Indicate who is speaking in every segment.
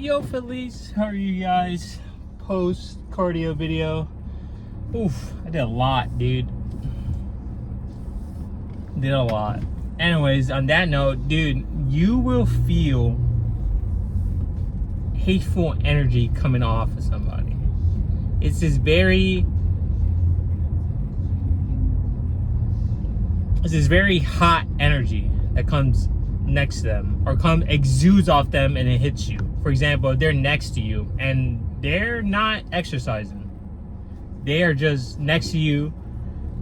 Speaker 1: Yo Felice, how are you guys? Post cardio video. Oof, I did a lot, dude. Did a lot. Anyways, on that note, dude, you will feel hateful energy coming off of somebody. It's this very hot energy that comes next to them or exudes off them and it hits you. For example, if they're next to you and they're not exercising, they are just next to you,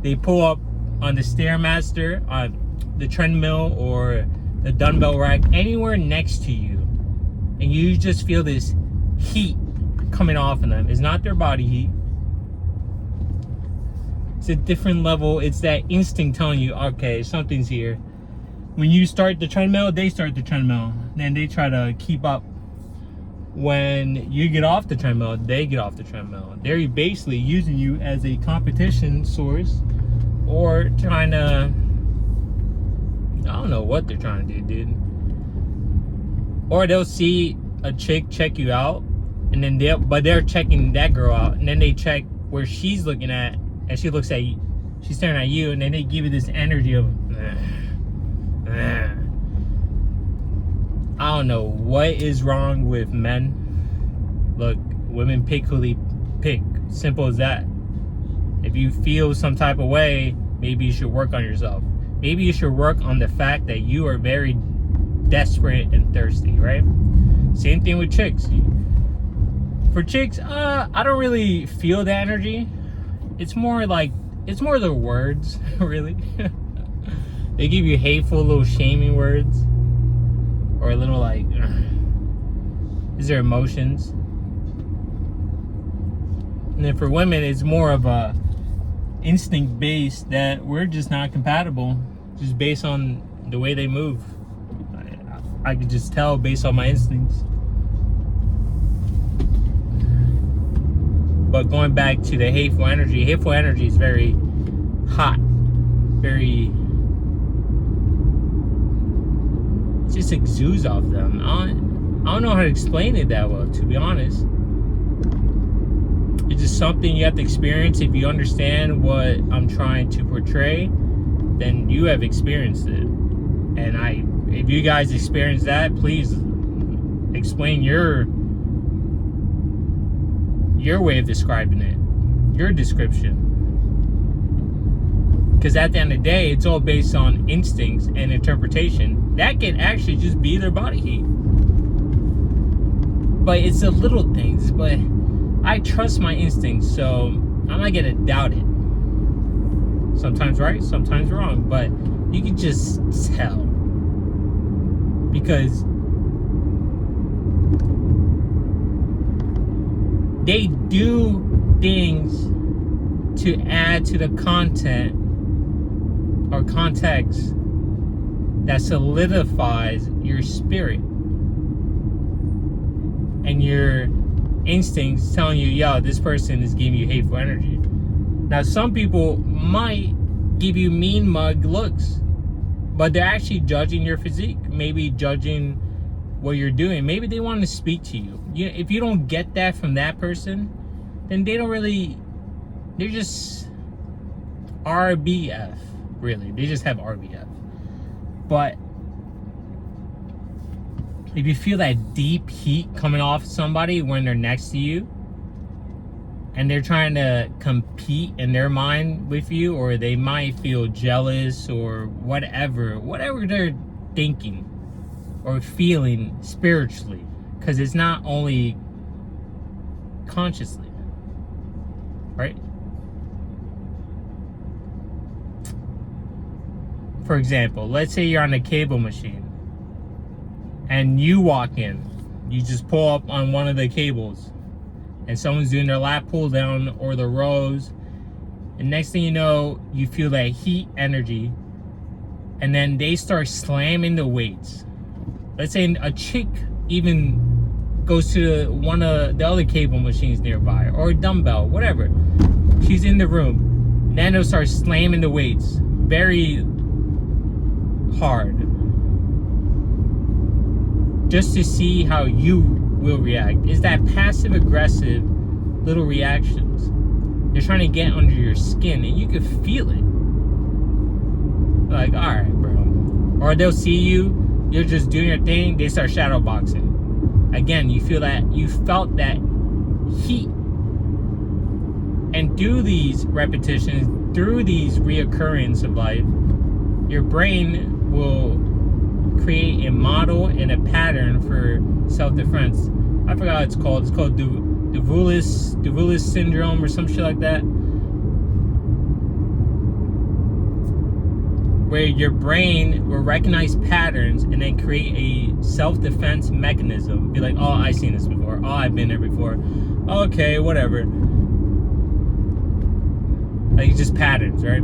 Speaker 1: they pull up on the Stairmaster, on the treadmill or the dumbbell rack, anywhere next to you, and you just feel this heat coming off of them. It's not their body heat. It's a different level. It's that instinct telling you, okay, something's here. When you start the treadmill, they start the treadmill. Then they try to keep up. When you get off the treadmill, they get off the treadmill. They're basically using you as a competition source or trying to, I don't know what they're trying to do, dude. Or they'll see a chick check you out, and then they're checking that girl out, and then they check where she's looking at, and she looks at you, she's staring at you, and then they give you this energy of, I don't know what is wrong with men. Look, women pick who they pick. Simple as that. If you feel some type of way, maybe you should work on yourself. Maybe you should work on the fact that you are very desperate and thirsty, right? Same thing with chicks. For chicks, I don't really feel the energy. It's more the words, really. They give you hateful little shaming words. Or a little like, is there emotions? And then for women, it's more of a instinct based that we're just not compatible, just based on the way they move. I could just tell based on my instincts. But going back to the hateful energy is very hot, very, it just exudes off them. I don't know how to explain it that well, to be honest. It's just something you have to experience. If you understand what I'm trying to portray, then you have experienced it. And if you guys experience that, please explain your way of describing it, your description. Because at the end of the day, it's all based on instincts and interpretation. That can actually just be their body heat. But it's the little things. But I trust my instincts, so I'm not gonna doubt it. Sometimes right, sometimes wrong. But you can just tell. Because they do things to add to the content or context that solidifies your spirit and your instincts telling you, yo, this person is giving you hateful energy. Now, some people might give you mean mug looks, but they're actually judging your physique, maybe judging what you're doing. Maybe they want to speak to you. If you don't get that from that person, then they're just RBF, really. They just have RBF. But if you feel that deep heat coming off somebody when they're next to you and they're trying to compete in their mind with you, or they might feel jealous or whatever they're thinking or feeling spiritually, because it's not only consciously, right? For example, let's say you're on a cable machine and you walk in, you just pull up on one of the cables and someone's doing their lat pull down or the rows, and next thing you know, you feel that heat energy, and then they start slamming the weights. Let's say a chick even goes to one of the other cable machines nearby, or a dumbbell, whatever. She's in the room, then they'll start slamming the weights very hard, just to see how you will react. It's that passive aggressive little reactions. They're trying to get under your skin, and you can feel it. Like, all right, bro. Or they'll see you, you're just doing your thing, they start shadow boxing. Again, you feel that, you felt that heat. And through these repetitions, through these reoccurrence of life, your brain will create a model and a pattern for self-defense. I forgot what it's called. It's called Duvalis syndrome or some shit like that. Where your brain will recognize patterns and then create a self-defense mechanism. Be like, oh, I've seen this before. Oh, I've been there before. Okay, whatever. Like, it's just patterns, right?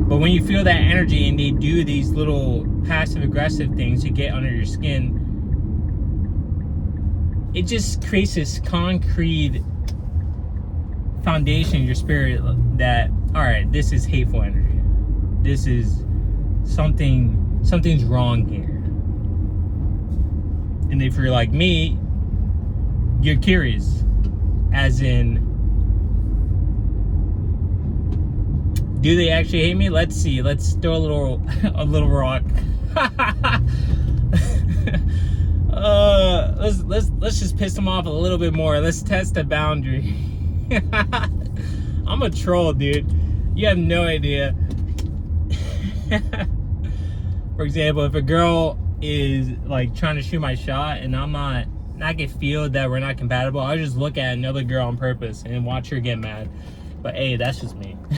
Speaker 1: But when you feel that energy and they do these little passive-aggressive things to get under your skin, it just creates this concrete foundation in your spirit that, all right, this is hateful energy. This is something's wrong here. And if you're like me, you're curious. As in, do they actually hate me? Let's see. Let's throw a little rock. Let's just piss them off a little bit more. Let's test the boundary. I'm a troll, dude. You have no idea. For example, if a girl is like trying to shoot my shot and I can feel that we're not compatible, I'll just look at another girl on purpose and watch her get mad. But hey, that's just me.